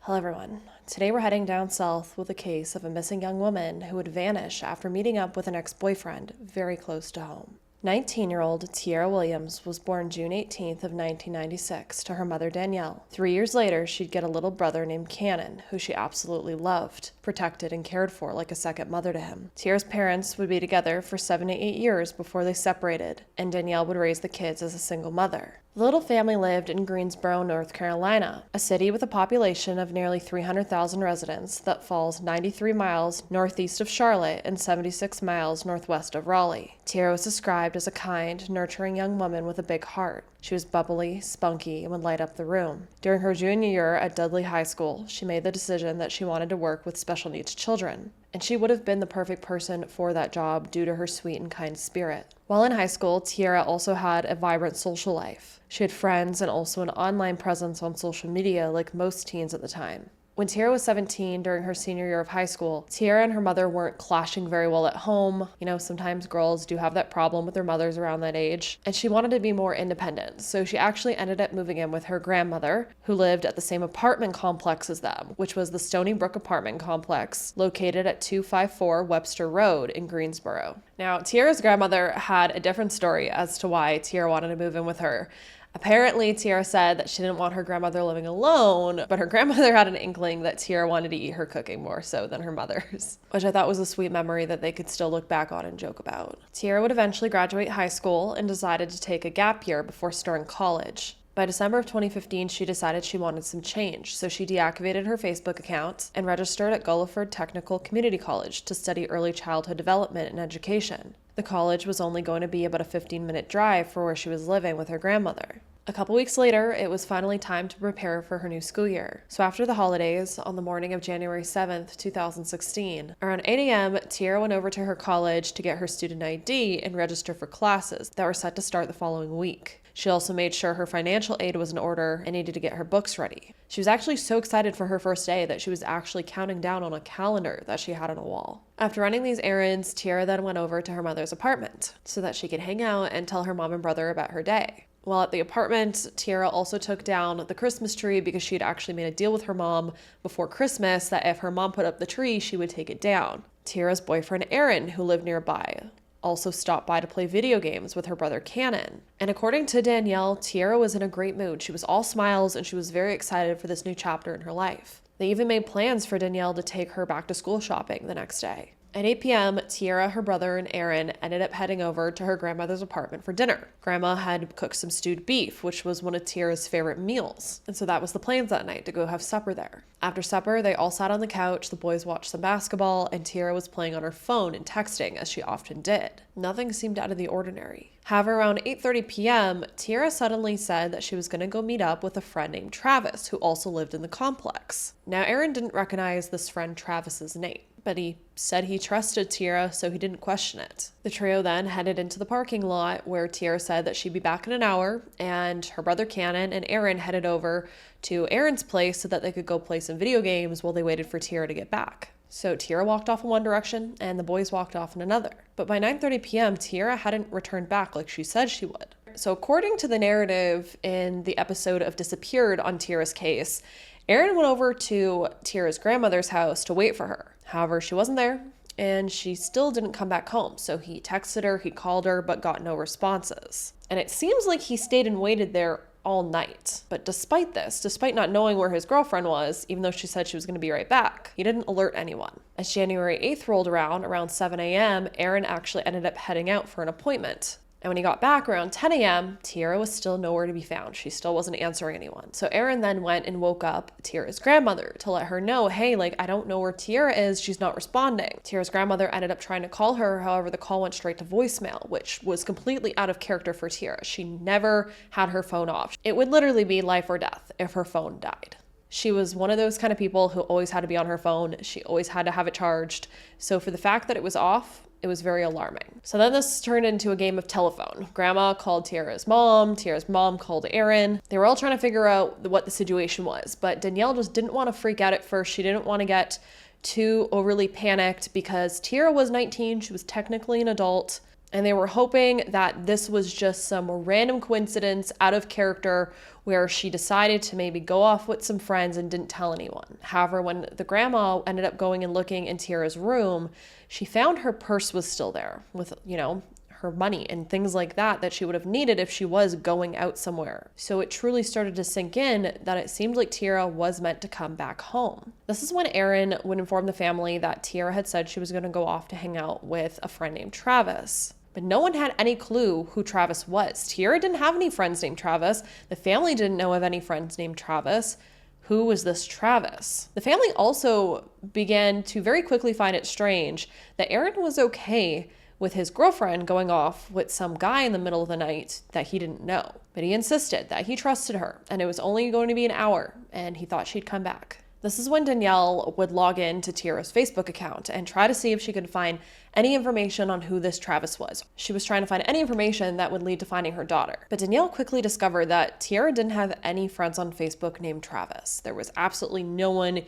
Hello everyone. Today we're heading down south with a case of a missing young woman who would vanish after meeting up with an ex-boyfriend very close to home. 19-year-old Tyarra Williams was born June 18th of 1996 to her mother Danielle. 3 years later, she'd get a little brother named Cannon, who she absolutely loved, protected and cared for like a second mother to him. Tyarra's parents would be together for 7 to 8 years before they separated, and Danielle would raise the kids as a single mother. The little family lived in Greensboro, North Carolina, a city with a population of nearly 300,000 residents that falls 93 miles northeast of Charlotte and 76 miles northwest of Raleigh. Tyarra was described as a kind, nurturing young woman with a big heart. She was bubbly, spunky, and would light up the room. During her junior year at Dudley High School, she made the decision that she wanted to work with special needs children, and she would have been the perfect person for that job due to her sweet and kind spirit. While in high school, Tyarra also had a vibrant social life. She had friends and also an online presence on social media like most teens at the time. When Tyarra was 17 during her senior year of high school, Tyarra and her mother weren't clashing very well at home. You know, sometimes girls do have that problem with their mothers around that age, and she wanted to be more independent. So she actually ended up moving in with her grandmother, who lived at the same apartment complex as them, which was the Stony Brook apartment complex located at 254 Webster Road in Greensboro. Now, Tyarra's grandmother had a different story as to why Tyarra wanted to move in with her. Apparently, Tyarra said that she didn't want her grandmother living alone, but her grandmother had an inkling that Tyarra wanted to eat her cooking more so than her mother's, which I thought was a sweet memory that they could still look back on and joke about. Tyarra would eventually graduate high school and decided to take a gap year before starting college. By December of 2015, she decided she wanted some change, so she deactivated her Facebook account and registered at Gulliford Technical Community College to study early childhood development and education. The college was only going to be about a 15-minute drive for where she was living with her grandmother. A couple weeks later, it was finally time to prepare for her new school year. So after the holidays, on the morning of January 7th, 2016, around 8 a.m., Tyarra went over to her college to get her student ID and register for classes that were set to start the following week. She also made sure her financial aid was in order and needed to get her books ready. She was actually so excited for her first day that she was actually counting down on a calendar that she had on a wall. After running these errands, Tyarra then went over to her mother's apartment so that she could hang out and tell her mom and brother about her day. While at the apartment, Tyarra also took down the Christmas tree because she had actually made a deal with her mom before Christmas that if her mom put up the tree, she would take it down. Tyarra's boyfriend, Aaron, who lived nearby, also stopped by to play video games with her brother Cannon. And according to Danielle, Tyarra was in a great mood. She was all smiles and she was very excited for this new chapter in her life. They even made plans for Danielle to take her back to school shopping the next day. At 8 p.m., Tyarra, her brother, and Aaron ended up heading over to her grandmother's apartment for dinner. Grandma had cooked some stewed beef, which was one of Tyarra's favorite meals. And so that was the plans that night, to go have supper there. After supper, they all sat on the couch, the boys watched some basketball, and Tyarra was playing on her phone and texting, as she often did. Nothing seemed out of the ordinary. However, around 8:30 p.m., Tyarra suddenly said that she was going to go meet up with a friend named Travis, who also lived in the complex. Now, Aaron didn't recognize this friend Travis's name, but he said he trusted Tyarra, so he didn't question it. The trio then headed into the parking lot where Tyarra said that she'd be back in an hour, and her brother Cannon and Aaron headed over to Aaron's place so that they could go play some video games while they waited for Tyarra to get back. So Tyarra walked off in one direction and the boys walked off in another. But by 9:30 p.m., Tyarra hadn't returned back like she said she would. So according to the narrative in the episode of Disappeared on Tyarra's case, Aaron went over to Tyarra's grandmother's house to wait for her. However, she wasn't there, and she still didn't come back home. So he texted her, he called her, but got no responses. And it seems like he stayed and waited there all night. But despite this, despite not knowing where his girlfriend was, even though she said she was going to be right back, he didn't alert anyone. As January 8th rolled around 7 a.m., Aaron actually ended up heading out for an appointment. And when he got back around 10 a.m., Tyarra was still nowhere to be found. She still wasn't answering anyone. So Aaron then went and woke up Tyarra's grandmother to let her know, hey, I don't know where Tyarra is. She's not responding. Tyarra's grandmother ended up trying to call her. However, the call went straight to voicemail, which was completely out of character for Tyarra. She never had her phone off. It would literally be life or death if her phone died. She was one of those kind of people who always had to be on her phone. She always had to have it charged. So for the fact that it was off, it was very alarming. So then this turned into a game of telephone. Grandma called Tyarra's mom called Aaron. They were all trying to figure out what the situation was, but Danielle just didn't want to freak out at first. She didn't want to get too overly panicked because Tyarra was 19, she was technically an adult, And they were hoping that this was just some random coincidence out of character where she decided to maybe go off with some friends and didn't tell anyone. However, when the grandma ended up going and looking in Tiara's room, she found her purse was still there with, her money and things like that she would have needed if she was going out somewhere. So it truly started to sink in that it seemed like Tiara was meant to come back home. This is when Aaron would inform the family that Tiara had said she was going to go off to hang out with a friend named Travis. But no one had any clue who Travis was. Tiara didn't have any friends named Travis. The family didn't know of any friends named Travis. Who was this Travis? The family also began to very quickly find it strange that Aaron was okay with his girlfriend going off with some guy in the middle of the night that he didn't know. But he insisted that he trusted her and it was only going to be an hour and he thought she'd come back. This is when Danielle would log in to Tiara's Facebook account and try to see if she could find any information on who this Travis was. She was trying to find any information that would lead to finding her daughter. But Danielle quickly discovered that Tiara didn't have any friends on Facebook named Travis. There was absolutely no one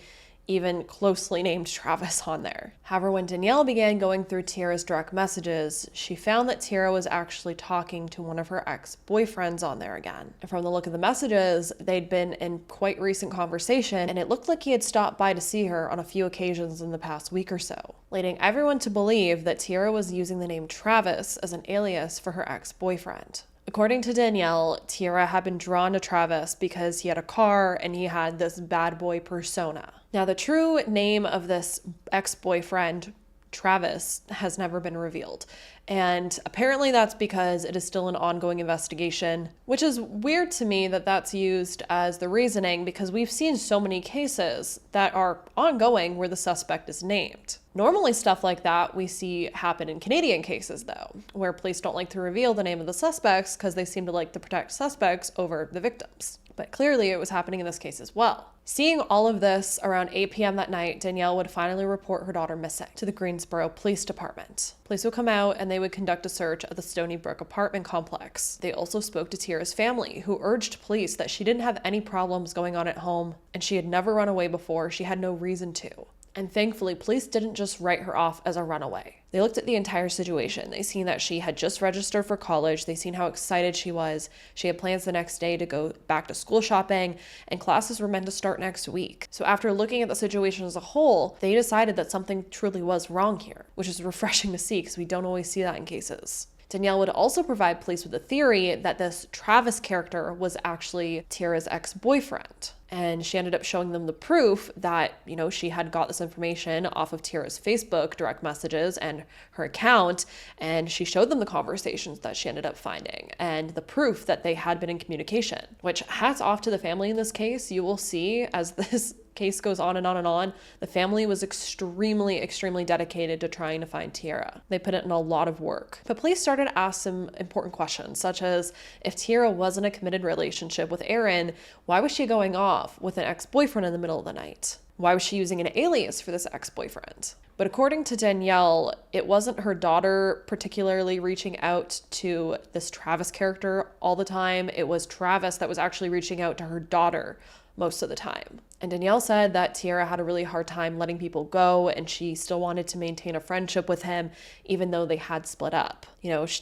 even closely named Travis on there. However, when Danielle began going through Tiara's direct messages, she found that Tiara was actually talking to one of her ex-boyfriends on there again. And from the look of the messages, they'd been in quite recent conversation, and it looked like he had stopped by to see her on a few occasions in the past week or so, leading everyone to believe that Tiara was using the name Travis as an alias for her ex-boyfriend. According to Danielle, Tiara had been drawn to Travis because he had a car and he had this bad boy persona. Now, the true name of this ex-boyfriend, Travis, has never been revealed. And apparently that's because it is still an ongoing investigation, which is weird to me that that's used as the reasoning because we've seen so many cases that are ongoing where the suspect is named. Normally stuff like that we see happen in Canadian cases though, where police don't like to reveal the name of the suspects because they seem to like to protect suspects over the victims. But clearly it was happening in this case as well. Seeing all of this around 8 p.m. that night, Danielle would finally report her daughter missing to the Greensboro Police Department. Police would come out and they would conduct a search of the Stony Brook apartment complex. They also spoke to Tiara's family, who urged police that she didn't have any problems going on at home and she had never run away before. She had no reason to. And thankfully, police didn't just write her off as a runaway. They looked at the entire situation. They seen that she had just registered for college. They seen how excited she was. She had plans the next day to go back to school shopping, and classes were meant to start next week. So after looking at the situation as a whole, they decided that something truly was wrong here, which is refreshing to see because we don't always see that in cases. Danielle would also provide police with a theory that this Travis character was actually Tiara's ex-boyfriend. And she ended up showing them the proof that, she had got this information off of Tiara's Facebook direct messages and her account. And she showed them the conversations that she ended up finding and the proof that they had been in communication, which hats off to the family in this case. You will see as this case goes on and on and on, the family was extremely, extremely dedicated to trying to find Tiara. They put in a lot of work. But police started to ask some important questions, such as if Tiara was in a committed relationship with Aaron, why was she going off with an ex-boyfriend in the middle of the night? Why was she using an alias for this ex-boyfriend? But according to Danielle, it wasn't her daughter particularly reaching out to this Travis character all the time. It was Travis that was actually reaching out to her daughter most of the time. And Danielle said that Tiara had a really hard time letting people go and she still wanted to maintain a friendship with him even though they had split up.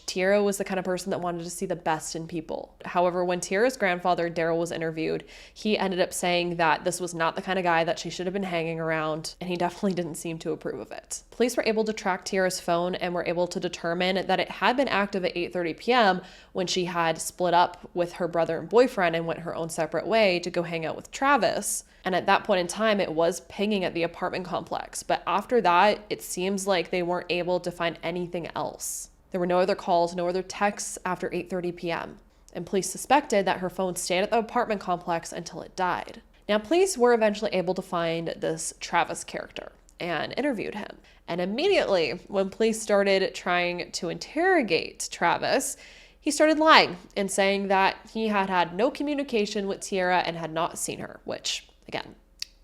Tiara was the kind of person that wanted to see the best in people. However, when Tiara's grandfather, Daryl, was interviewed, he ended up saying that this was not the kind of guy that she should have been hanging around, and he definitely didn't seem to approve of it. Police were able to track Tiara's phone and were able to determine that it had been active at 8:30 p.m. when she had split up with her brother and boyfriend and went her own separate way to go hang out with Travis. And at that point in time, it was pinging at the apartment complex. But after that, it seems like they weren't able to find anything else. There were no other calls, no other texts after 8:30 p.m. And police suspected that her phone stayed at the apartment complex until it died. Now, police were eventually able to find this Travis character and interviewed him. And immediately, when police started trying to interrogate Travis, he started lying and saying that he had had no communication with Tiara and had not seen her, which, again,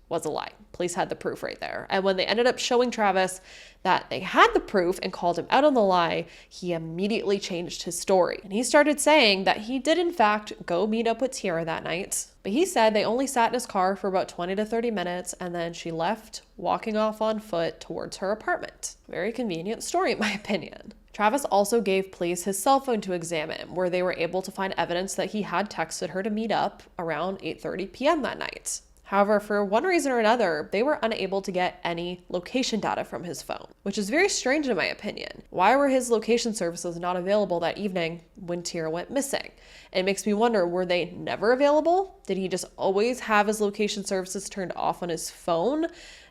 was a lie. Police had the proof right there. And when they ended up showing Travis that they had the proof and called him out on the lie, he immediately changed his story. And he started saying that he did in fact go meet up with Tiara that night. But he said they only sat in his car for about 20 to 30 minutes and then she left walking off on foot towards her apartment. Very convenient story in my opinion. Travis also gave police his cell phone to examine, where they were able to find evidence that he had texted her to meet up around 8:30 p.m. that night. However, for one reason or another, they were unable to get any location data from his phone, which is very strange in my opinion. Why were his location services not available that evening when Tiara went missing? It makes me wonder, were they never available? Did he just always have his location services turned off on his phone?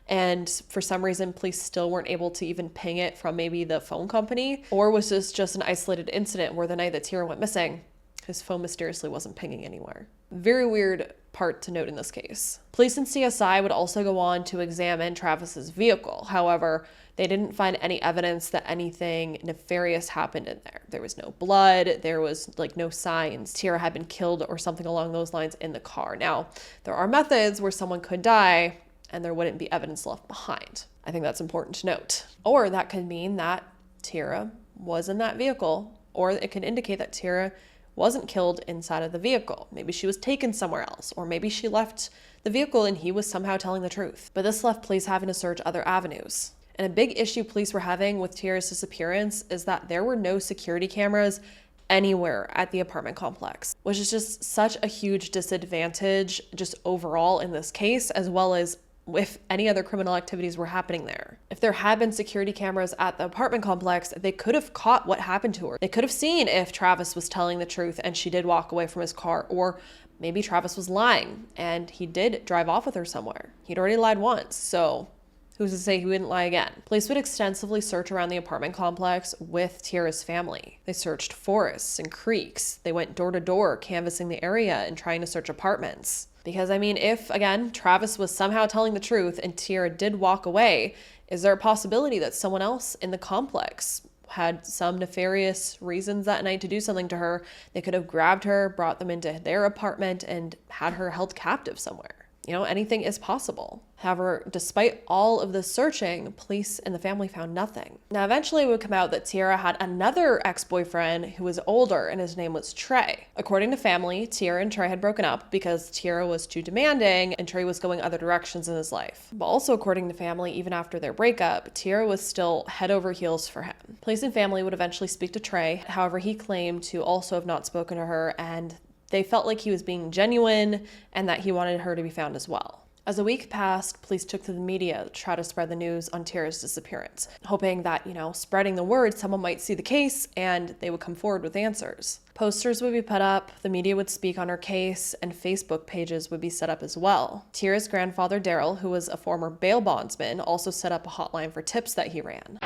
And for some reason, police still weren't able to even ping it from maybe the phone company? Or was this just an isolated incident where the night that Tiara went missing, his phone mysteriously wasn't pinging anywhere? Very weird part to note in this case. Police and CSI would also go on to examine Travis's vehicle. However, they didn't find any evidence that anything nefarious happened in there. There was no blood, there was no signs Tiara had been killed or something along those lines in the car. Now, there are methods where someone could die and there wouldn't be evidence left behind. I think that's important to note. Or that could mean that Tiara was in that vehicle, or it could indicate that Tiara wasn't killed inside of the vehicle. Maybe she was taken somewhere else, or maybe she left the vehicle and he was somehow telling the truth. But this left police having to search other avenues. And a big issue police were having with Tiara's disappearance is that there were no security cameras anywhere at the apartment complex, which is just such a huge disadvantage just overall in this case, as well as if any other criminal activities were happening there. If there had been security cameras at the apartment complex, they could have caught what happened to her. They could have seen if Travis was telling the truth and she did walk away from his car, or maybe Travis was lying and he did drive off with her somewhere. He'd already lied once, so who's to say he wouldn't lie again? Police would extensively search around the apartment complex with Tiara's family. They searched forests and creeks. They went door to door, canvassing the area and trying to search apartments. Because, if, again, Travis was somehow telling the truth and Tiara did walk away, is there a possibility that someone else in the complex had some nefarious reasons that night to do something to her? They could have grabbed her, brought them into their apartment, and had her held captive somewhere. Anything is possible. However, despite all of the searching, police and the family found nothing. Now, eventually it would come out that Tiara had another ex-boyfriend who was older, and his name was Trey. According to family, Tiara and Trey had broken up because Tiara was too demanding and Trey was going other directions in his life. But also according to family, even after their breakup, Tiara was still head over heels for him. Police and family would eventually speak to Trey. However, he claimed to also have not spoken to her, and they felt like he was being genuine and that he wanted her to be found as well. As a week passed, police took to the media to try to spread the news on Tiara's disappearance, hoping that, spreading the word, someone might see the case and they would come forward with answers. Posters would be put up, the media would speak on her case, and Facebook pages would be set up as well. Tiara's grandfather, Daryl, who was a former bail bondsman, also set up a hotline for tips that he ran.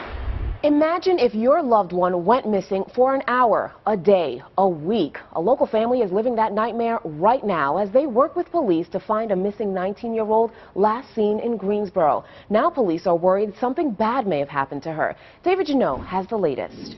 Imagine if your loved one went missing for an hour, a day, a week. A local family is living that nightmare right now as they work with police to find a missing 19-year-old last seen in Greensboro. Now police are worried something bad may have happened to her. David Janot has the latest.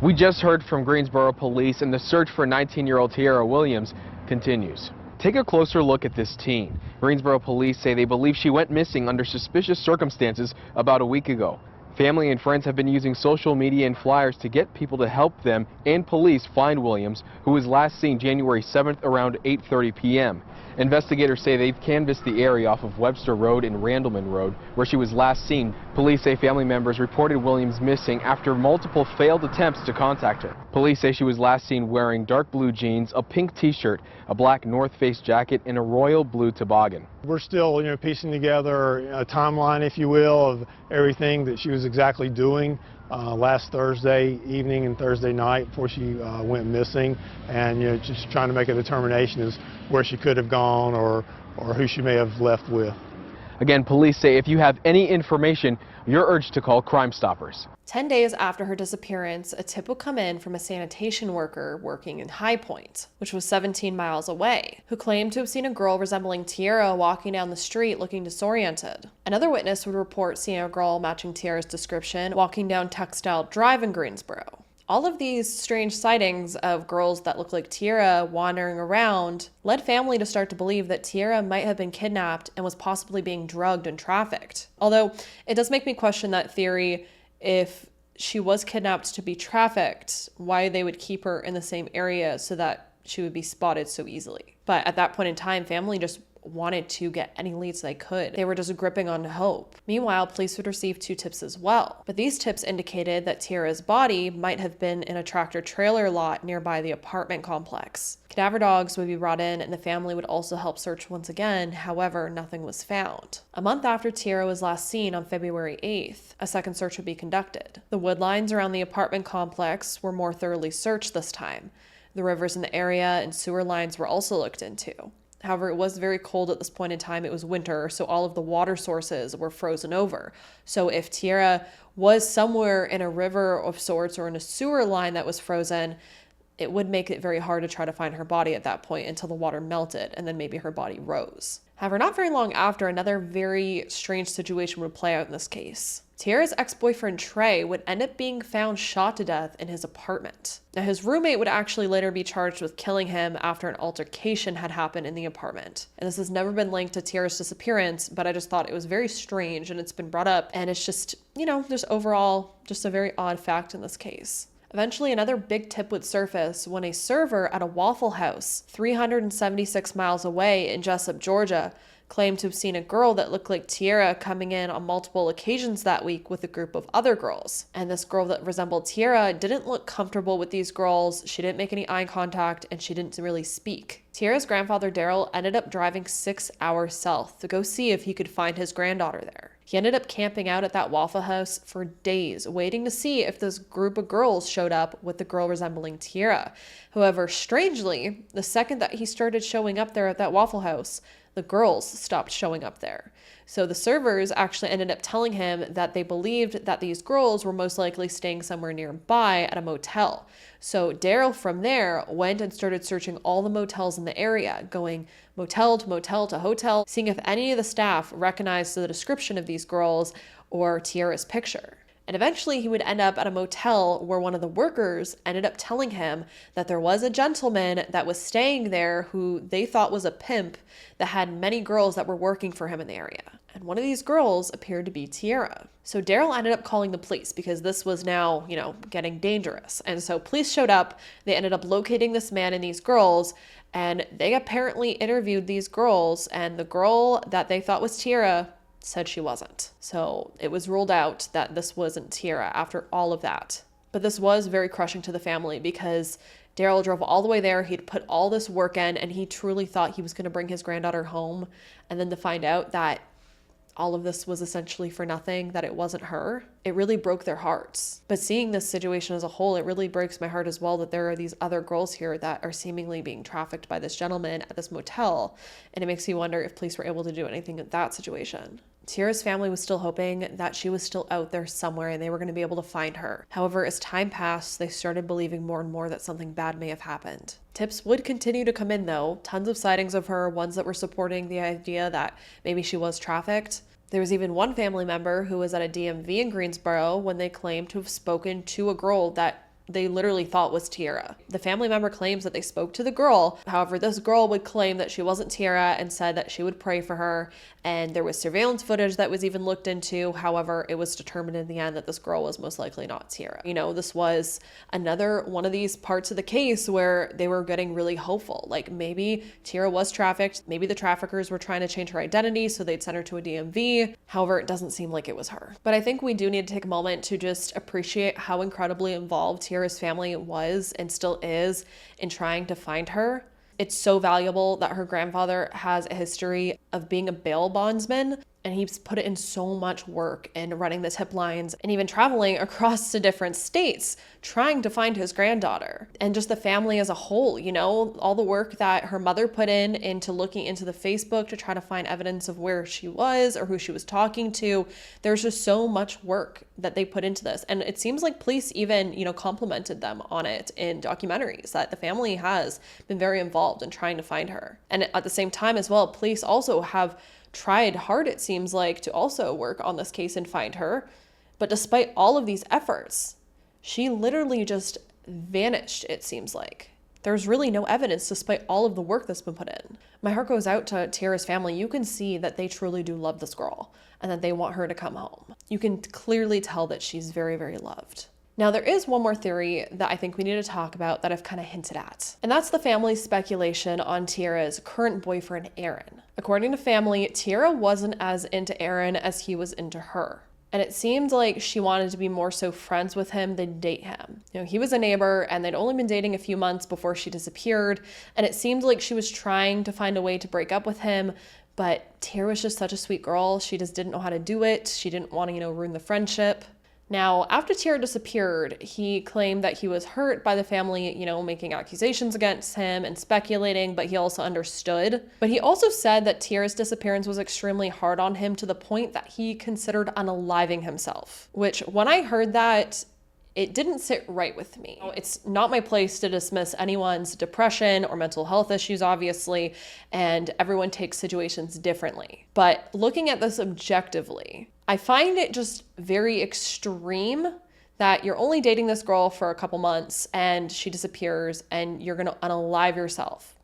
We just heard from Greensboro Police, and the search for 19-year-old Tyarra Williams continues. Take a closer look at this teen. Greensboro Police say they believe she went missing under suspicious circumstances about a week ago. Family and friends have been using social media and flyers to get people to help them and police find Williams, who was last seen January 7th around 8:30 p.m. Investigators say they've canvassed the area off of Webster Road and Randleman Road, where she was last seen. Police say family members reported Williams missing after multiple failed attempts to contact her. Police say she was last seen wearing dark blue jeans, a pink t-shirt, a black North Face jacket, and a royal blue toboggan. We're still, piecing together a timeline, if you will, of everything that she was exactly doing last Thursday evening and Thursday night before she went missing, and just trying to make a determination as where she could have gone or who she may have left with. Again, police say if you have any information, you're urged to call Crime Stoppers. 10 days after her disappearance, a tip would come in from a sanitation worker working in High Point, which was 17 miles away, who claimed to have seen a girl resembling Tiara walking down the street looking disoriented. Another witness would report seeing a girl matching Tiara's description walking down Textile Drive in Greensboro. All of these strange sightings of girls that look like Tiara wandering around led family to start to believe that Tiara might have been kidnapped and was possibly being drugged and trafficked. Although it does make me question that theory. If she was kidnapped to be trafficked, why they would keep her in the same area so that she would be spotted so easily. But at that point in time, family just wanted to get any leads they could. They were just gripping on hope. Meanwhile, police would receive 2 tips as well. But these tips indicated that Tiara's body might have been in a tractor-trailer lot nearby the apartment complex. Cadaver dogs would be brought in and the family would also help search once again. However, nothing was found. A month after Tiara was last seen on February 8th, a second search would be conducted. The wood lines around the apartment complex were more thoroughly searched this time. The rivers in the area and sewer lines were also looked into. However, it was very cold at this point in time. It was winter, so all of the water sources were frozen over. So if Tiara was somewhere in a river of sorts or in a sewer line that was frozen, it would make it very hard to try to find her body at that point until the water melted and then maybe her body rose. However, not very long after, another very strange situation would play out in this case. Tiara's ex-boyfriend Trey would end up being found shot to death in his apartment. Now, his roommate would actually later be charged with killing him after an altercation had happened in the apartment. And this has never been linked to Tiara's disappearance, but I just thought it was very strange and it's been brought up. And it's just, just overall, just a very odd fact in this case. Eventually, another big tip would surface when a server at a Waffle House 376 miles away in Jessup, Georgia, claimed to have seen a girl that looked like Tiara coming in on multiple occasions that week with a group of other girls. And this girl that resembled Tiara didn't look comfortable with these girls, she didn't make any eye contact, and she didn't really speak. Tiara's grandfather Daryl ended up driving 6 hours south to go see if he could find his granddaughter there. He ended up camping out at that Waffle House for days, waiting to see if this group of girls showed up with the girl resembling Tiara. However, strangely, the second that he started showing up there at that Waffle House, the girls stopped showing up there. So the servers actually ended up telling him that they believed that these girls were most likely staying somewhere nearby at a motel. So Daryl from there went and started searching all the motels in the area, going motel to motel to hotel, seeing if any of the staff recognized the description of these girls or Tiara's picture. And eventually he would end up at a motel where one of the workers ended up telling him that there was a gentleman that was staying there who they thought was a pimp that had many girls that were working for him in the area. And one of these girls appeared to be Tiara. So Daryl ended up calling the police because this was now, getting dangerous. And so police showed up, they ended up locating this man and these girls, and they apparently interviewed these girls, and the girl that they thought was Tiara said she wasn't. So it was ruled out that this wasn't Tiara after all of that. But this was very crushing to the family because Daryl drove all the way there. He'd put all this work in and he truly thought he was going to bring his granddaughter home. And then to find out that all of this was essentially for nothing, that it wasn't her, it really broke their hearts. But seeing this situation as a whole, it really breaks my heart as well that there are these other girls here that are seemingly being trafficked by this gentleman at this motel. And it makes me wonder if police were able to do anything in that situation. Tiara's family was still hoping that she was still out there somewhere and they were going to be able to find her. However, as time passed, they started believing more and more that something bad may have happened. Tips would continue to come in though, tons of sightings of her, ones that were supporting the idea that maybe she was trafficked. There was even one family member who was at a DMV in Greensboro when they claimed to have spoken to a girl that they literally thought was Tiara. The family member claims that they spoke to the girl. However, this girl would claim that she wasn't Tiara and said that she would pray for her. And there was surveillance footage that was even looked into. However, it was determined in the end that this girl was most likely not Tiara. This was another one of these parts of the case where they were getting really hopeful. Like maybe Tiara was trafficked. Maybe the traffickers were trying to change her identity so they'd send her to a DMV. However, it doesn't seem like it was her. But I think we do need to take a moment to just appreciate how incredibly involved Tiara's family was and still is in trying to find her. It's so valuable that her grandfather has a history of being a bail bondsman, and he's put in so much work in running the tip lines and even traveling across to different states trying to find his granddaughter. And just the family as a whole, all the work that her mother put in into looking into the Facebook to try to find evidence of where she was or who she was talking to. There's just so much work that they put into this. And it seems like police even, complimented them on it in documentaries, that the family has been very involved in trying to find her. And at the same time as well, police also have tried hard, it seems like, to also work on this case and find her. But despite all of these efforts, she literally just vanished, it seems like. There's really no evidence despite all of the work that's been put in. My heart goes out to Tiara's family. You can see that they truly do love this girl and that they want her to come home. You can clearly tell that she's very, very loved. Now, there is one more theory that I think we need to talk about that I've kind of hinted at, and that's the family's speculation on Tiara's current boyfriend, Aaron. According to family, Tiara wasn't as into Aaron as he was into her. And it seemed like she wanted to be more so friends with him than date him. You know, he was a neighbor and they'd only been dating a few months before she disappeared. And it seemed like she was trying to find a way to break up with him. But Tiara was just such a sweet girl. She just didn't know how to do it. She didn't want to, ruin the friendship. Now, after Tiara disappeared, he claimed that he was hurt by the family, making accusations against him and speculating, but he also understood. But he also said that Tiara's disappearance was extremely hard on him to the point that he considered unaliving himself, which when I heard that, it didn't sit right with me. It's not my place to dismiss anyone's depression or mental health issues, obviously, and everyone takes situations differently. But looking at this objectively, I find it just very extreme that you're only dating this girl for a couple months and she disappears and you're gonna unalive yourself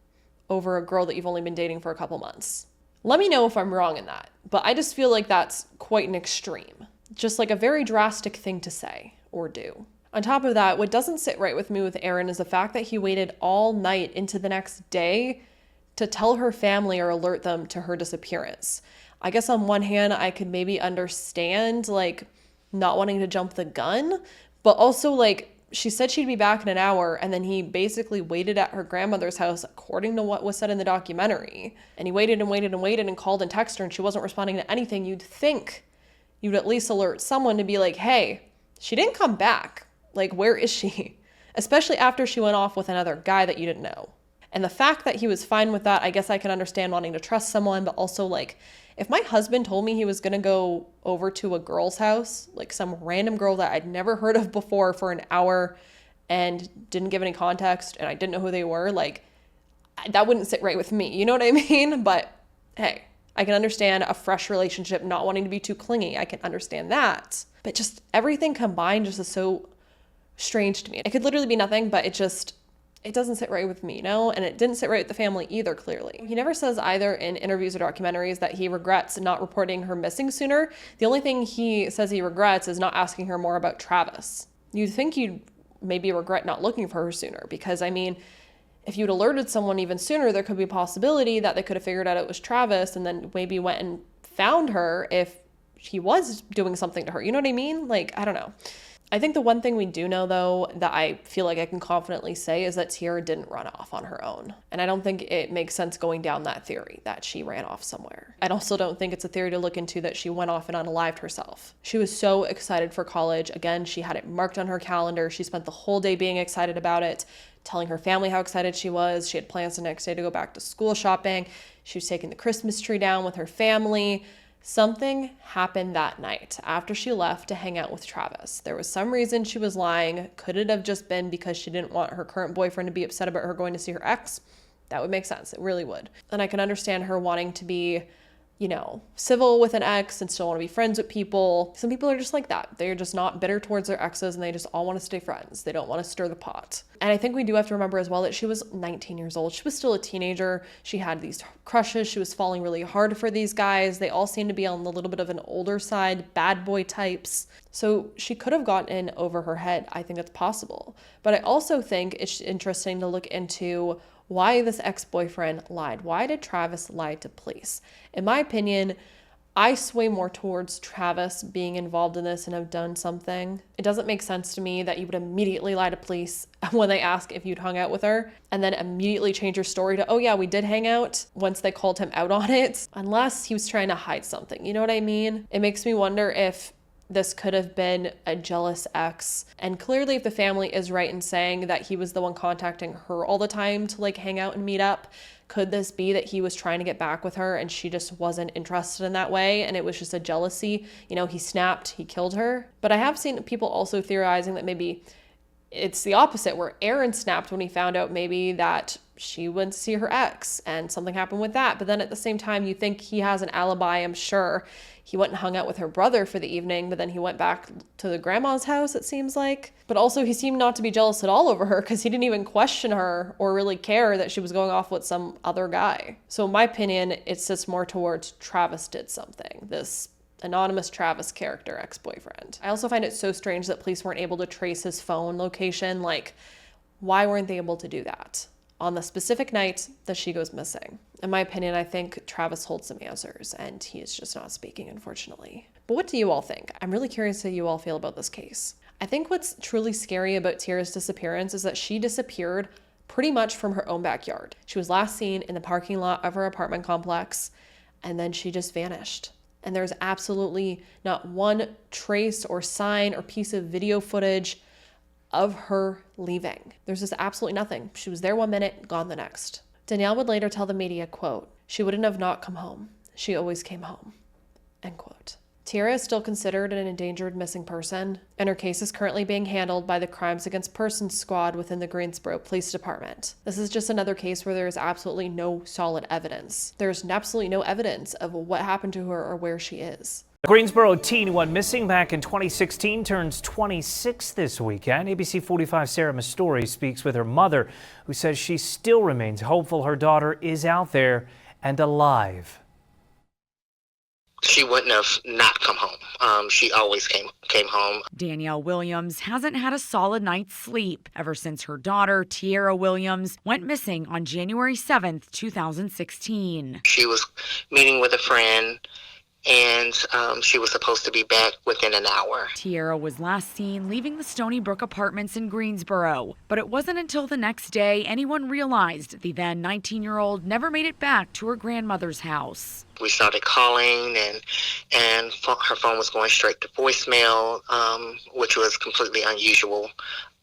over a girl that you've only been dating for a couple months. Let me know if I'm wrong in that, but I just feel like that's quite an extreme. Just like a very drastic thing to say or do. On top of that, what doesn't sit right with me with Aaron is the fact that he waited all night into the next day to tell her family or alert them to her disappearance. I guess on one hand, I could maybe understand not wanting to jump the gun, but also she said she'd be back in an hour and then he basically waited at her grandmother's house according to what was said in the documentary. And he waited and waited and waited and called and texted her and she wasn't responding to anything. You'd think you'd at least alert someone to be like, hey, she didn't come back. Where is she? Especially after she went off with another guy that you didn't know. And the fact that he was fine with that, I guess I can understand wanting to trust someone, but also if my husband told me he was gonna go over to a girl's house, some random girl that I'd never heard of before for an hour and didn't give any context and I didn't know who they were, that wouldn't sit right with me. You know what I mean? But hey, I can understand a fresh relationship not wanting to be too clingy. I can understand that. But just everything combined just is so strange to me. It could literally be nothing, but it doesn't sit right with me, And it didn't sit right with the family either, clearly. He never says either in interviews or documentaries that he regrets not reporting her missing sooner. The only thing he says he regrets is not asking her more about Travis. You'd think you'd maybe regret not looking for her sooner because, if you'd alerted someone even sooner, there could be a possibility that they could have figured out it was Travis and then maybe went and found her if he was doing something to her. You know what I mean? I don't know. I think the one thing we do know, though, that I feel like I can confidently say is that Tiara didn't run off on her own. And I don't think it makes sense going down that theory that she ran off somewhere. I also don't think it's a theory to look into that she went off and unalived herself. She was so excited for college. Again, she had it marked on her calendar. She spent the whole day being excited about it, telling her family how excited she was. She had plans the next day to go back to school shopping. She was taking the Christmas tree down with her family. Something happened that night after she left to hang out with Travis. There was some reason she was lying. Could it have just been because she didn't want her current boyfriend to be upset about her going to see her ex? That would make sense. It really would. And I can understand her wanting to be, civil with an ex and still want to be friends with people. Some people are just like that. They're just not bitter towards their exes and they just all want to stay friends. They don't want to stir the pot. And I think we do have to remember as well that she was 19 years old. She was still a teenager. She had these crushes. She was falling really hard for these guys. They all seemed to be on a little bit of an older side, bad boy types. So she could have gotten in over her head. I think that's possible. But I also think it's interesting to look into why this ex-boyfriend lied. Why did Travis lie to police? In my opinion, I sway more towards Travis being involved in this and have done something. It doesn't make sense to me that you would immediately lie to police when they ask if you'd hung out with her and then immediately change your story to, oh yeah, we did hang out once they called him out on it, unless he was trying to hide something. You know what I mean? It makes me wonder if this could have been a jealous ex. And clearly if the family is right in saying that he was the one contacting her all the time to hang out and meet up, could this be that he was trying to get back with her and she just wasn't interested in that way and it was just a jealousy? He snapped, he killed her. But I have seen people also theorizing that maybe it's the opposite, where Aaron snapped when he found out maybe that she went to see her ex and something happened with that. But then at the same time, you think he has an alibi, I'm sure. He went and hung out with her brother for the evening, but then he went back to the grandma's house, it seems like. But also he seemed not to be jealous at all over her because he didn't even question her or really care that she was going off with some other guy. So in my opinion, it's just more towards Travis did something. This anonymous Travis character, ex-boyfriend. I also find it so strange that police weren't able to trace his phone location. Why weren't they able to do that? on the specific night that she goes missing. In my opinion, I think Travis holds some answers, and he is just not speaking, unfortunately. But what do you all think? I'm really curious how you all feel about this case. I think what's truly scary about Tiara's disappearance is that she disappeared pretty much from her own backyard. She was last seen in the parking lot of her apartment complex, and then she just vanished. And there's absolutely not one trace or sign or piece of video footage of her leaving. There's just absolutely nothing. She was there one minute, gone the next. Danielle would later tell the media, quote, "She wouldn't have not come home. She always came home," end quote. Tiara is still considered an endangered missing person, and her case is currently being handled by the Crimes Against Persons Squad within the Greensboro Police Department. This is just another case where there is absolutely no solid evidence. There's absolutely no evidence of what happened to her or where she is. A Greensboro teen who went missing back in 2016 turns 26 this weekend. ABC 45's Sarah Mastori speaks with her mother, who says she still remains hopeful her daughter is out there and alive. She wouldn't have not come home. She always came home. Tyarra Williams hasn't had a solid night's sleep ever since her daughter, Tyarra Williams, went missing on January 7th, 2016. She was meeting with a friend, and she was supposed to be back within an hour. Tiara was last seen leaving the Stony Brook apartments in Greensboro, but it wasn't until the next day anyone realized the then 19-year-old never made it back to her grandmother's house. We started calling, and her phone was going straight to voicemail, which was completely unusual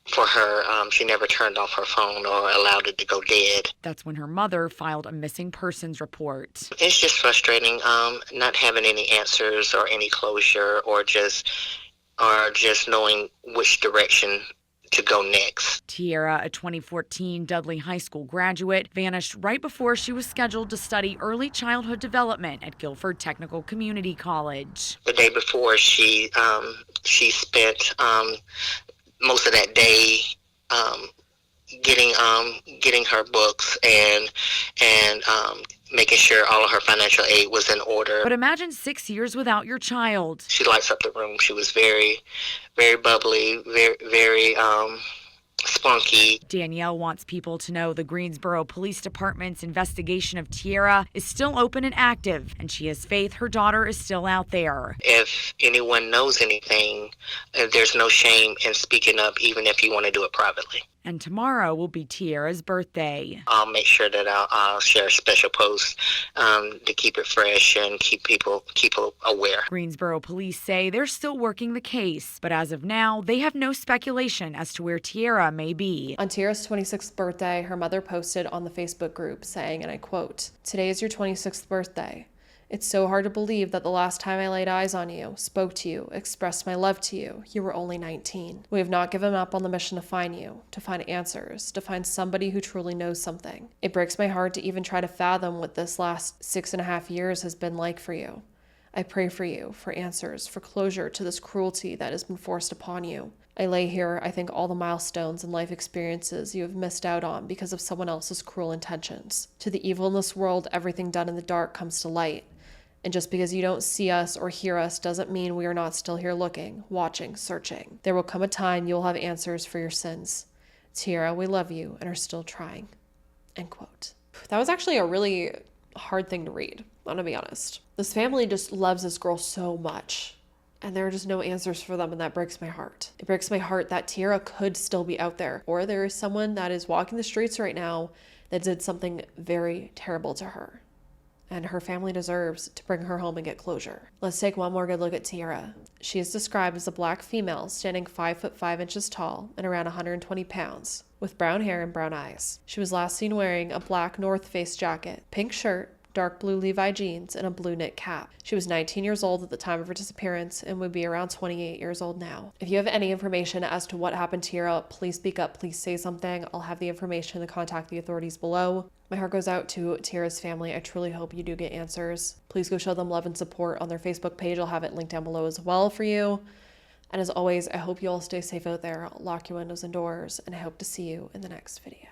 for her. She never turned off her phone or allowed it to go dead. That's when her mother filed a missing persons report. It's just frustrating, not having any answers or any closure, or just knowing which direction to go next. Tiara, a 2014 Dudley High School graduate, vanished right before she was scheduled to study early childhood development at Guilford Technical Community College. The day before, she spent most of that day getting her books and making sure all of her financial aid was in order. But imagine 6 years without your child. She lights up the room. She was very, very bubbly, very spunky. Danielle wants people to know the Greensboro Police Department's investigation of Tiara is still open and active, and she has faith her daughter is still out there. If anyone knows anything, there's no shame in speaking up, even if you want to do it privately. And tomorrow will be Tiara's birthday. I'll make sure that I'll share a special post to keep it fresh and keep people aware. Greensboro police say they're still working the case, but as of now, they have no speculation as to where Tiara may be. On Tiara's 26th birthday, her mother posted on the Facebook group saying, and I quote, "Today is your 26th birthday. It's so hard to believe that the last time I laid eyes on you, spoke to you, expressed my love to you, you were only 19. We have not given up on the mission to find you, to find answers, to find somebody who truly knows something. It breaks my heart to even try to fathom what this last 6.5 years has been like for you. I pray for you, for answers, for closure to this cruelty that has been forced upon you. I lay here, I think all the milestones and life experiences you have missed out on because of someone else's cruel intentions. To the evil in this world, everything done in the dark comes to light. And just because you don't see us or hear us doesn't mean we are not still here looking, watching, searching. There will come a time you will have answers for your sins. Tiara, we love you and are still trying." End quote. That was actually a really hard thing to read, I'm gonna be honest. This family just loves this girl so much, and there are just no answers for them, and that breaks my heart. It breaks my heart that Tiara could still be out there, or there is someone that is walking the streets right now that did something very terrible to her. And her family deserves to bring her home and get closure. Let's take one more good look at Tiara. She is described as a black female standing 5'5" tall and around 120 pounds, with brown hair and brown eyes. She was last seen wearing a black North Face jacket, pink shirt, dark blue Levi jeans, and a blue knit cap. She was 19 years old at the time of her disappearance and would be around 28 years old now. If you have any information as to what happened to Tiara, please speak up, please say something. I'll have the information to contact the authorities below. My heart goes out to Tiara's family. I truly hope you do get answers. Please go show them love and support on their Facebook page. I'll have it linked down below as well for you. And as always, I hope you all stay safe out there, lock your windows and doors, and I hope to see you in the next video.